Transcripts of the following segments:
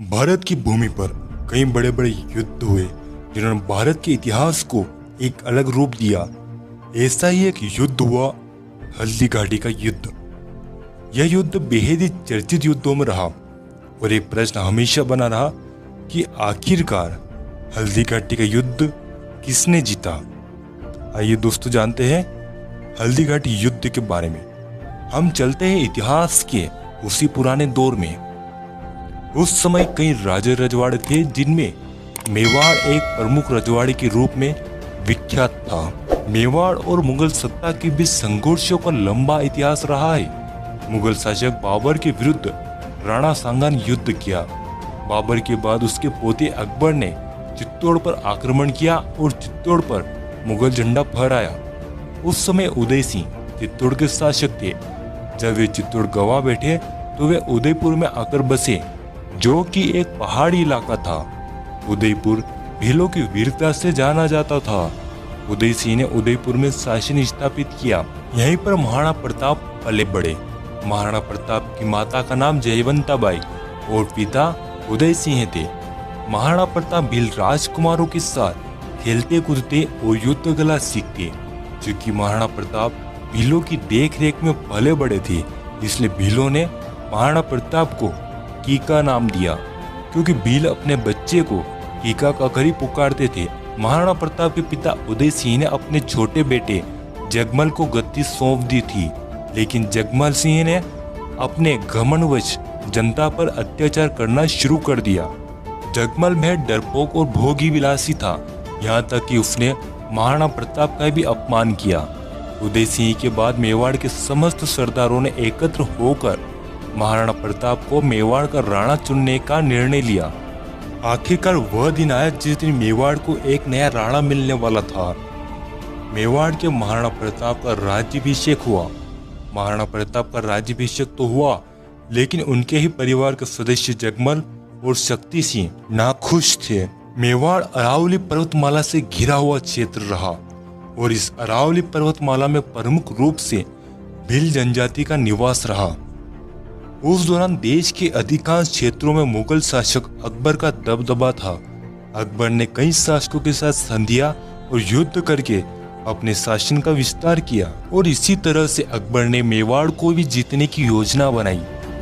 भारत की भूमि पर कई बड़े बड़े युद्ध हुए जिन्होंने भारत के इतिहास को एक अलग रूप दिया। ऐसा ही एक युद्ध हुआ, हल्दी घाटी का युद्ध। यह युद्ध बेहद ही चर्चित युद्धों में रहा और एक प्रश्न हमेशा बना रहा कि आखिरकार हल्दी घाटी का युद्ध किसने जीता। आइए दोस्तों जानते हैं हल्दी घाटी युद्ध के बारे में। हम चलते हैं इतिहास के उसी पुराने दौर में। उस समय कई राजे रजवाड़े थे जिनमें मेवाड़ एक प्रमुख रजवाड़े के रूप में विख्यात था। मेवाड़ और मुगल सत्ता के बीच संघर्षों का लंबा इतिहास रहा है। मुगल शासक बाबर के विरुद्ध राणा सांगा ने युद्ध किया। बाबर के बाद उसके पोते अकबर ने चित्तौड़ पर आक्रमण किया और चित्तौड़ पर मुगल झंडा फहराया। उस समय उदय सिंह चित्तौड़ के शासक थे। जब वे चित्तौड़ गवा बैठे तो वे उदयपुर में आकर बसे, जो कि एक पहाड़ी इलाका था। उदयपुर भीलों की वीरता से जाना जाता था। उदय सिंह ने उदयपुर में शासन स्थापित किया। यहीं पर महाराणा प्रताप पले बढ़े। महाराणा प्रताप की माता का नाम जयवंता बाई और पिता उदय सिंह थे। महाराणा प्रताप भील राजकुमारों के साथ खेलते कूदते और युद्ध कला सीखते। क्योंकि महाराणा प्रताप भीलों की देख रेख में पले बड़े थे, इसलिए भीलों ने महाराणा प्रताप को कीका नाम दिया, क्योंकि भील अपने बच्चे को कीका कहकर ही पुकारते थे। महाराणा प्रताप के पिता उदय सिंह ने अपने छोटे बेटे जगमल को गद्दी सौंप दी थी, लेकिन जगमल सिंह ने अपने घमंडवश जनता पर अत्याचार करना शुरू कर दिया। जगमल में डरपोक और भोगी विलासी था, यहाँ तक कि उसने महाराणा प्रताप का भी अपमान किया। उदय सिंह के बाद मेवाड़ के समस्त सरदारों ने एकत्र होकर महाराणा प्रताप को मेवाड़ का राणा चुनने का निर्णय लिया। आखिरकार वह दिन आया जिस दिन मेवाड़ को एक नया राणा मिलने वाला था। मेवाड़ के महाराणा प्रताप का राज्याभिषेक हुआ। महाराणा प्रताप का राज्याभिषेक तो हुआ, लेकिन उनके ही परिवार के सदस्य जगमल और शक्ति सिंह नाखुश थे। मेवाड़ अरावली पर्वतमाला से घिरा हुआ क्षेत्र रहा और इस अरावली पर्वतमाला में प्रमुख रूप से भील जनजाति का निवास रहा। उस दौरान देश के अधिकांश क्षेत्रों में मुगल शासक अकबर का दबदबा था। अकबर ने कई शासकों के साथ संधियां और युद्ध करके अपने शासन का विस्तार किया और इसी तरह से अकबर ने मेवाड़ को भी जीतने की योजना बनाई।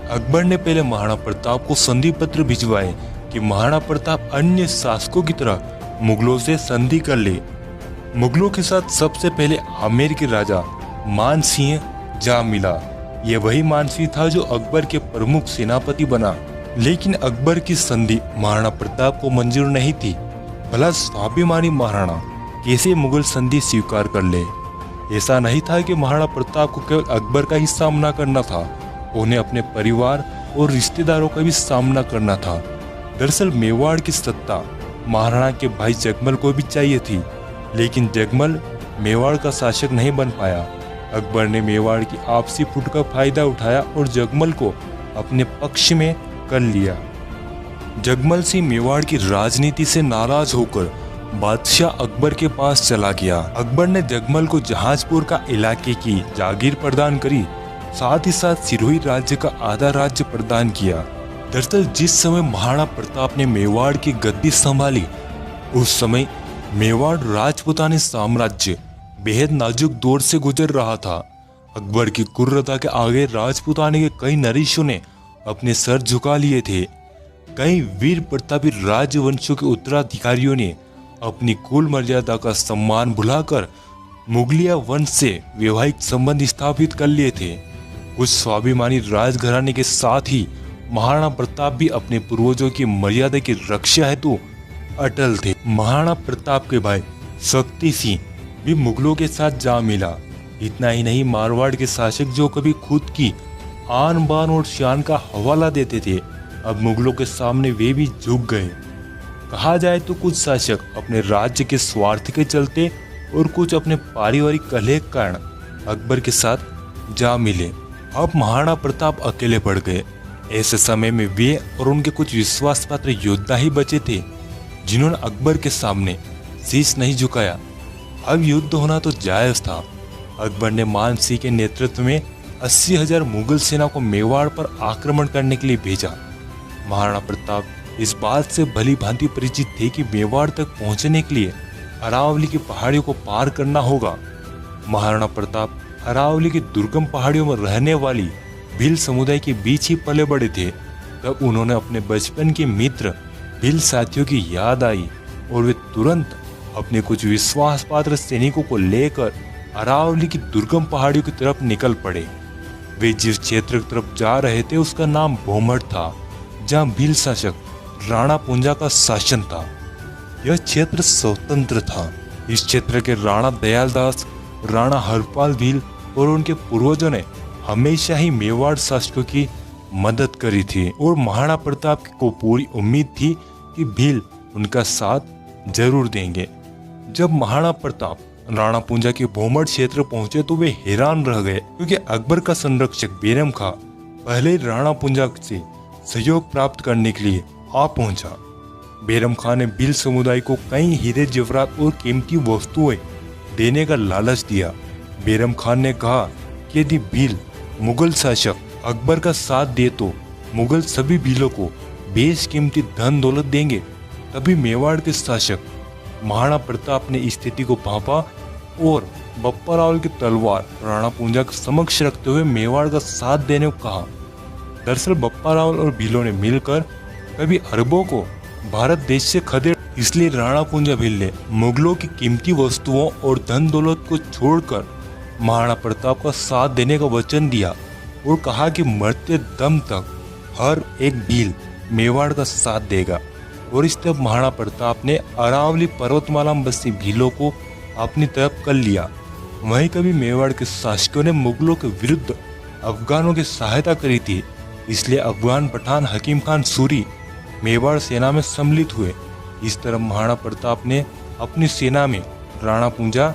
अकबर ने पहले महाराणा प्रताप को संधि पत्र भिजवाए कि महाराणा प्रताप अन्य शासकों की तरह मुगलों से संधि कर ले। मुगलों के साथ सबसे पहले आमेर के राजा मान सिंह जा मिला। यह वही मान सिंह था जो अकबर के प्रमुख सेनापति बना, लेकिन अकबर की संधि महाराणा प्रताप को मंजूर नहीं थी। भला स्वाभिमानी महाराणा कैसे मुगल संधि स्वीकार कर ले। ऐसा नहीं था कि महाराणा प्रताप को केवल अकबर का ही सामना करना था, उन्हें अपने परिवार और रिश्तेदारों का भी सामना करना था। दरअसल मेवाड़ की सत्ता महाराणा के भाई जगमल को भी चाहिए थी, लेकिन जगमल मेवाड़ का शासक नहीं बन पाया। अकबर ने मेवाड़ की आपसी फुट का फायदा उठाया और जगमल को अपने पक्ष में कर लिया। जगमल सिंह मेवाड़ की राजनीति से नाराज होकर बादशाह अकबर के पास चला गया। अकबर ने जगमल को जहाजपुर का इलाके की जागीर प्रदान करी, साथ ही साथ सिरोही राज्य का आधा राज्य प्रदान किया। दरअसल जिस समय महाराणा प्रताप ने मेवाड़ की गद्दी संभाली, उस समय मेवाड़ राजपूतानी साम्राज्य बेहद नाजुक दौर से गुजर रहा था। अकबर की क्रूरता के आगे राजपूतानी के कई नरेशों ने अपने सर झुका लिए थे। कई वीर प्रतापी राजवंशों के उत्तराधिकारियों ने अपनी कुल मर्यादा का सम्मान भुलाकर मुगलिया वंश से वैवाहिक संबंध स्थापित कर लिए थे। कुछ स्वाभिमानी राजघराने के साथ ही महाराणा प्रताप भी अपने पूर्वजों की मर्यादा की रक्षा हेतु अटल थे। महाराणा प्रताप के भाई शक्ति सिंह भी मुगलों के साथ जा मिला। इतना ही नहीं, मारवाड़ के शासक जो कभी खुद की आन बान और शान का हवाला देते थे, अब मुगलों के सामने वे भी झुक गए। कहा जाए तो कुछ शासक अपने राज्य के स्वार्थ के चलते और कुछ अपने पारिवारिक कलह के कारण अकबर के साथ जा मिले। अब महाराणा प्रताप अकेले पड़ गए। ऐसे समय में वे और उनके कुछ विश्वास पात्र योद्धा ही बचे थे जिन्होंने अकबर के सामने शीश नहीं झुकाया। अब युद्ध होना तो जायज था। अकबर ने मान सिंह के नेतृत्व में 80,000 मुगल सेना को मेवाड़ पर आक्रमण करने के लिए भेजा। महाराणा प्रताप इस बात से भली भांति परिचित थे कि मेवाड़ तक पहुंचने के लिए अरावली की पहाड़ियों को पार करना होगा। महाराणा प्रताप अरावली की दुर्गम पहाड़ियों में रहने वाली भील समुदाय के बीच ही पले बड़े थे। तब उन्होंने अपने बचपन के मित्र भील साथियों की याद आई और वे तुरंत अपने कुछ विश्वास पात्र सैनिकों को लेकर अरावली की दुर्गम पहाड़ियों की तरफ निकल पड़े। वे जिस क्षेत्र की तरफ जा रहे थे उसका नाम भोमट था, जहां भील शासक राणा पुंजा का शासन था। यह क्षेत्र स्वतंत्र था। इस क्षेत्र के राणा दयालदास, राणा हरपाल भील और उनके पूर्वजों ने हमेशा ही मेवाड़ शासकों की मदद करी थी और महाराणा प्रताप को पूरी उम्मीद थी कि भील उनका साथ जरूर देंगे। जब महाराणा प्रताप राणा पुंजा के भोमट क्षेत्र पहुंचे तो वे हैरान रह गए, क्योंकि अकबर का संरक्षक बेरम खां पहले ही राणा पुंजा से सहयोग प्राप्त करने के लिए आ पहुंचा। बेरम खां ने भील समुदाय को कई हीरे जवाहरात और कीमती वस्तुएं देने का लालच दिया। बेरम खान ने कहा कि यदि भील मुगल शासक अकबर का साथ दे तो मुगल सभी भीलों को बेशकीमती धन दौलत देंगे। तभी मेवाड़ के शासक महाराणा प्रताप ने स्थिति को भांपा और बप्पा रावल की तलवार राणा पुंजा के समक्ष रखते हुए मेवाड़ का साथ देने को कहा। दरअसल बप्पा रावल और भीलों ने मिलकर कभी अरबों को भारत देश से खदेड़, इसलिए राणा पुंजा भील ने मुगलों की कीमती वस्तुओं और धन दौलत को छोड़कर महाराणा प्रताप का साथ देने का वचन दिया और कहा कि मरते दम तक हर एक भील मेवाड़ का साथ देगा। और इस तरह महाराणा प्रताप ने अरावली पर्वतमाला में बसी भीलों को अपनी तरफ कर लिया। वहीं कभी मेवाड़ के शासकों ने मुगलों के विरुद्ध अफगानों की सहायता करी थी, इसलिए अफगान पठान हकीम खान सूरी मेवाड़ सेना में सम्मिलित हुए। इस तरह महाराणा प्रताप ने अपनी सेना में राणा पुंजा,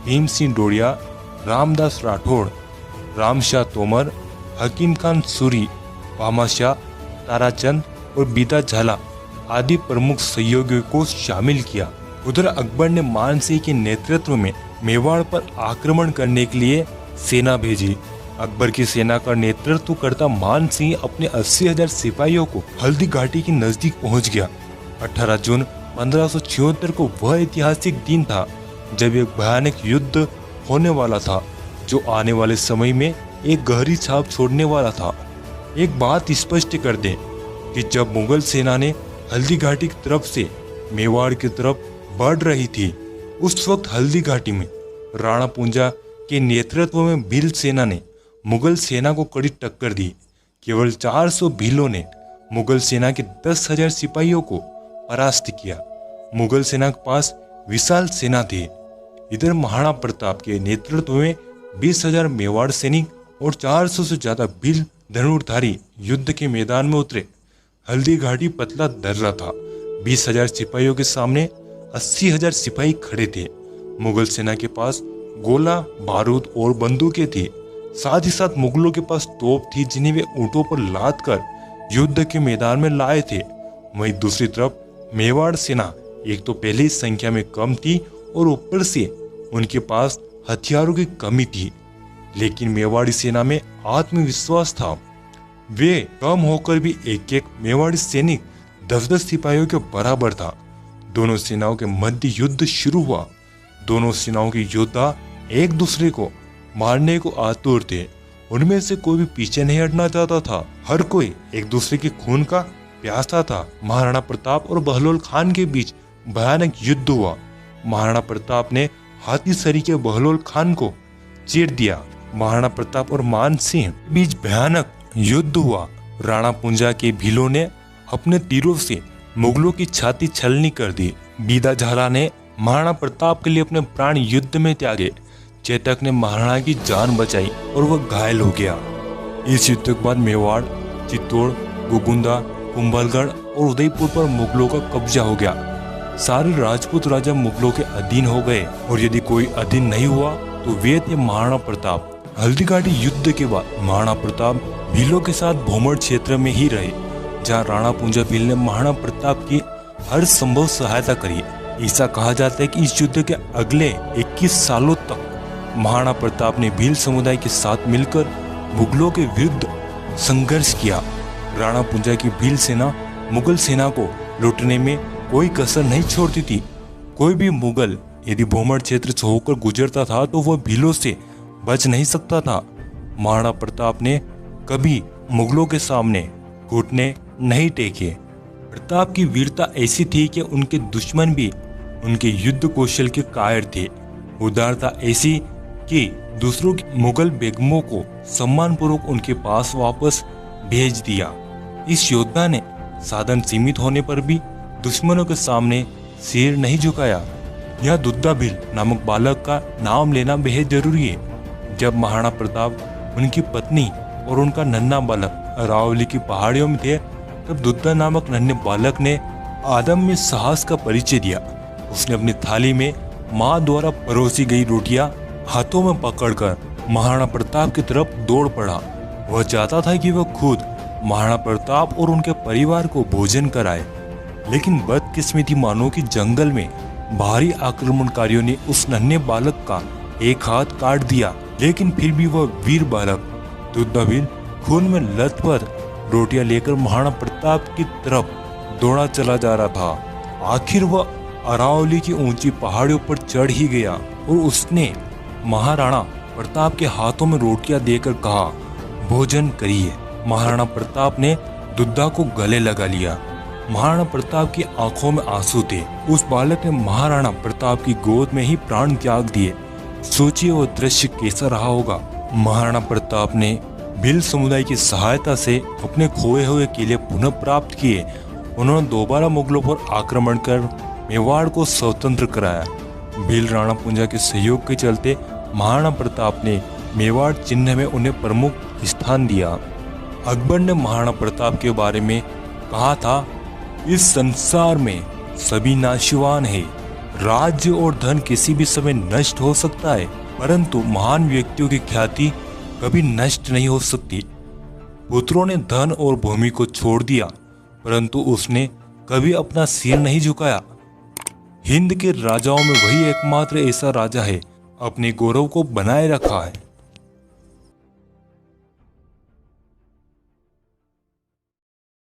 भीम सिंह डोड़िया, रामदास राठौड़, रामशाह तोमर, हकीम खान सूरी, भामाशाह, ताराचंद और बीदा झाला आदि प्रमुख सहयोगियों को शामिल किया। उधर अकबर ने मान सिंह के नेतृत्व में मेवाड़ पर आक्रमण करने के लिए सेना भेजी। अकबर की सेना का नेतृत्व करता मान सिंह अपने 80,000 सिपाहियों को हल्दी घाटी के नजदीक पहुंच गया। 18 जून 1576 को वह ऐतिहासिक दिन था जब एक भयानक युद्ध होने वाला था, जो आने वाले समय में एक गहरी छाप छोड़ने वाला था। एक बात स्पष्ट कर दें कि जब मुगल सेना ने हल्दी घाटी की तरफ से मेवाड़ की तरफ बढ़ रही थी, उस वक्त हल्दी घाटी में राणा पुंजा के नेतृत्व में भील सेना ने मुगल सेना को कड़ी टक्कर दी। केवल 400 भीलों ने मुगल सेना के 10,000 सिपाहियों को परास्त किया। मुगल सेना के पास विशाल सेना थी। इधर महाराणा प्रताप के नेतृत्व में 20,000 मेवाड़ सैनिक और 400 से ज्यादा भील धनुर्धारी युद्ध के मैदान में उतरे। हल्दी घाटी पतला दर्रा था। 20,000 सिपाहियों के सामने 80,000 सिपाही खड़े थे। मुगल सेना के पास गोला, बारूद और बंदूकें थी। साथ ही साथ मुगलों के पास तोप थी, जिन्हें वे ऊंटों पर लाद कर युद्ध के मैदान में लाए थे। वहीं दूसरी तरफ मेवाड़ सेना एक तो पहले ही संख्या में कम थी और ऊपर से उनके पास हथियारों की कमी थी। लेकिन मेवाड़ी सेना में आत्मविश्वास था। वे कम होकर भी एक एक मेवाड़ी सैनिक 10-10 सिपाहियों के बराबर था। दोनों सेनाओं के मध्य युद्ध शुरू हुआ। दोनों सेनाओं के योद्धा एक दूसरे को मारने को आतुर थे। उनमें से कोई भी पीछे नहीं हटना चाहता था। हर कोई एक दूसरे के खून का प्यासा था। महाराणा प्रताप और बहलोल खान के बीच भयानक युद्ध हुआ। महाराणा प्रताप ने हाथी सरी के बहलोल खान को चीर दिया। महाराणा प्रताप और मान सिंह के बीच भयानक युद्ध हुआ। राणा पुंजा के भीलों ने अपने तीरों से मुगलों की छाती छलनी कर दी। बीदा झाला ने महाराणा प्रताप के लिए अपने प्राण युद्ध में त्यागे। चेतक ने महाराणा की जान बचाई और वह घायल हो गया। इस युद्ध के बाद मेवाड़, चित्तौड़, गोगुंदा, कुंभलगढ़ और उदयपुर पर मुगलों का कब्जा हो गया। सारे राजपूत राजा मुगलों के अधीन हो गए और यदि कोई अधीन नहीं हुआ तो वे थे महाराणा प्रताप। हल्दी घाटी युद्ध के बाद महाराणा प्रताप भीलों के साथ भोमट क्षेत्र में ही रहे, जहां राणा पुंजा भील ने महाराणा प्रताप की हर संभव सहायता करी। ऐसा कहा जाता है कि इस युद्ध के अगले 21 सालों तक महाराणा प्रताप ने भील समुदाय के साथ मिलकर मुगलों के विरुद्ध संघर्ष किया। राणा पुंजा की भील सेना मुगल सेना को लूटने में कोई कसर नहीं छोड़ती थी। कोई भी मुगल यदि भोमर क्षेत्र से होकर गुजरता था तो वह भीलों से बच नहीं सकता था। महाराणा प्रताप ने कभी मुगलों के सामने घुटने नहीं टेके। प्रताप की वीरता ऐसी थी कि उनके दुश्मन भी उनके युद्ध कौशल के कायर थे। उदारता ऐसी कि दूसरों की मुगल बेगमों को सम्मानपूर्वक उनके पास वापस भेज दिया। इस योद्धा ने साधन सीमित होने पर भी दुश्मनों के सामने सिर नहीं झुकाया। यह दुद्दा भील नामक बालक का नाम लेना बेहद जरूरी है। जब महाराणा प्रताप उनकी पत्नी और उनका नन्हा बालक अरावली की पहाड़ियों में थे, तब दुद्दा नामक नन्हे बालक ने आदम में साहस का परिचय दिया। उसने अपनी थाली में माँ द्वारा परोसी गई रोटियां हाथों में पकड़कर महाराणा प्रताप की तरफ दौड़ पड़ा। वह चाहता था कि वह खुद महाराणा प्रताप और उनके परिवार को भोजन कराए, लेकिन बदकिस्मती मानो कि जंगल में भारी आक्रमणकारियों ने उस नन्हे बालक का एक हाथ काट दिया। लेकिन फिर भी वह वीर बालक दुद्दा भील खून में लथपथ रोटियां लेकर महाराणा प्रताप की तरफ दौड़ा चला जा रहा था। आखिर वह अरावली की ऊंची पहाड़ियों पर चढ़ ही गया और उसने महाराणा प्रताप के हाथों में रोटियां देकर कहा, भोजन करिए। महाराणा प्रताप ने दुद्दा को गले लगा लिया। महाराणा प्रताप की आंखों में आंसू थे। उस बालक ने महाराणा प्रताप की गोद में ही प्राण त्याग दिए। सोचिए वह दृश्य कैसा रहा होगा। महाराणा प्रताप ने भील समुदाय की सहायता से अपने खोए हुए किले पुनः प्राप्त किए। उन्होंने दोबारा मुगलों पर आक्रमण कर मेवाड़ को स्वतंत्र कराया। भील राणा पुंजा के सहयोग के चलते महाराणा प्रताप ने मेवाड़ चिन्ह में उन्हें प्रमुख स्थान दिया। अकबर ने महाराणा प्रताप के बारे में कहा था, इस संसार में सभी नाशवान है। राज्य और धन किसी भी समय नष्ट हो सकता है, परंतु महान व्यक्तियों की ख्याति कभी नष्ट नहीं हो सकती। पुत्रों ने धन और भूमि को छोड़ दिया, परंतु उसने कभी अपना सिर नहीं झुकाया। हिंद के राजाओं में वही एकमात्र ऐसा राजा है अपने गौरव को बनाए रखा है।